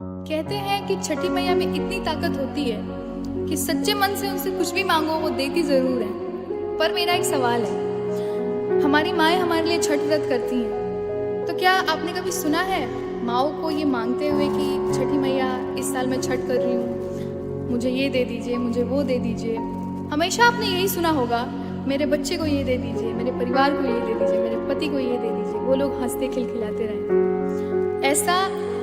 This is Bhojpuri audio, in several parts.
कहते हैं कि छठी मैया में इतनी ताकत होती है कि सच्चे मन से उनसे कुछ भी मांगो वो देती ज़रूर है। पर मेरा एक सवाल है, हमारी माएँ हमारे लिए छठ व्रत करती हैं, तो क्या आपने कभी सुना है माओ को ये मांगते हुए कि छठी मैया इस साल मैं छठ कर रही हूँ, मुझे ये दे दीजिए, मुझे वो दे दीजिए। हमेशा आपने यही सुना होगा, मेरे बच्चे को ये दे दीजिए, मेरे परिवार को ये दे दीजिए, मेरे पति को ये दे दीजिए। वो लोग हंसते खिलखिलाते रहे। ऐसा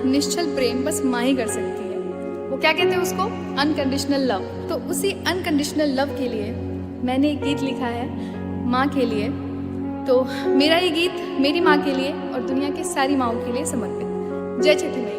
निश्चल प्रेम बस माँ ही कर सकती है। वो क्या कहते हैं उसको, अनकंडीशनल लव। तो उसी अनकंडीशनल लव के लिए मैंने एक गीत लिखा है माँ के लिए। तो मेरा ये गीत मेरी माँ के लिए और दुनिया के सारी माँओं के लिए समर्पित। जय छठी मैया।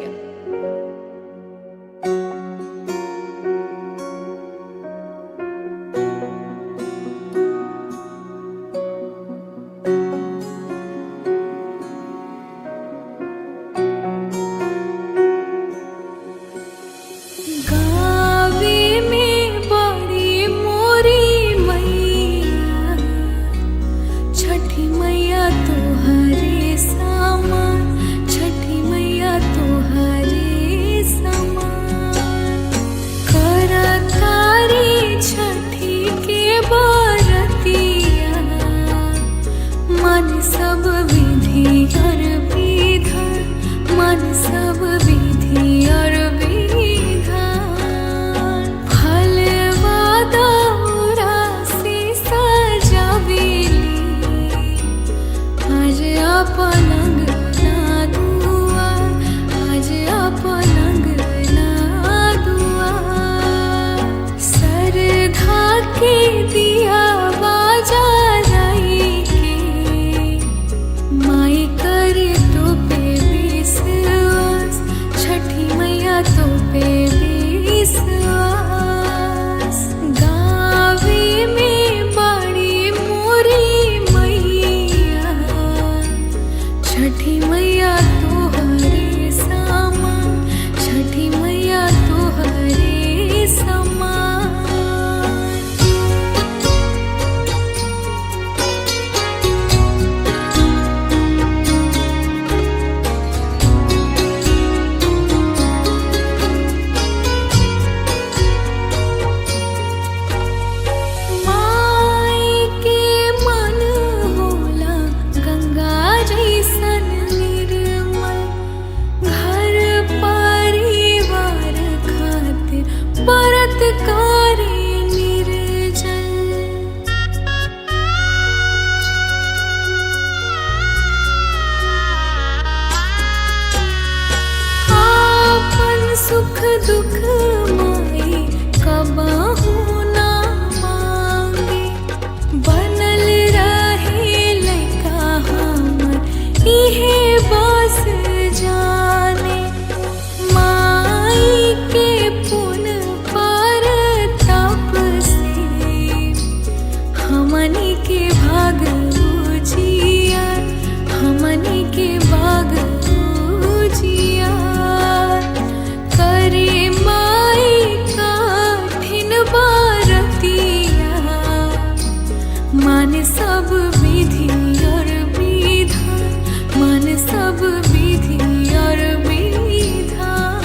सब विधि और विधान, मन सब विधि और विधान, फलवा दौरा से सजावेली, आज अपन अंगना दुआर, आज अपन अंगना दुआर, श्रद्धा के दिया बाजा तो पे विश्वास। गावे में बड़ी मोरी मैया, छठी मैया तोहरे समा, छठी मैया तोहरे समा। सुख दुख माई कबाहू ना मांगे, बनल रहे लइका हमर इहे बस जाने। माई के पुन पर तप से हमनी के भाग उजिया, हमनी के भाग उजिया। करे माई कठिन बारतिया, मान सब विधि और विधान, मान सब विधि और विधान।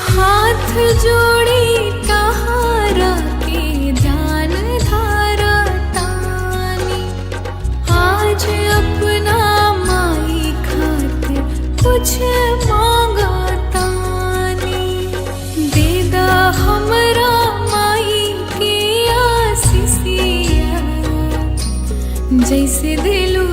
हाथ जोड़ी कहारा के ध्यान धारा तानी, आज अपना माई खातिर कुछ मांगा तानी। देदा हमरा माई के आशीषिया, जैसे दिलू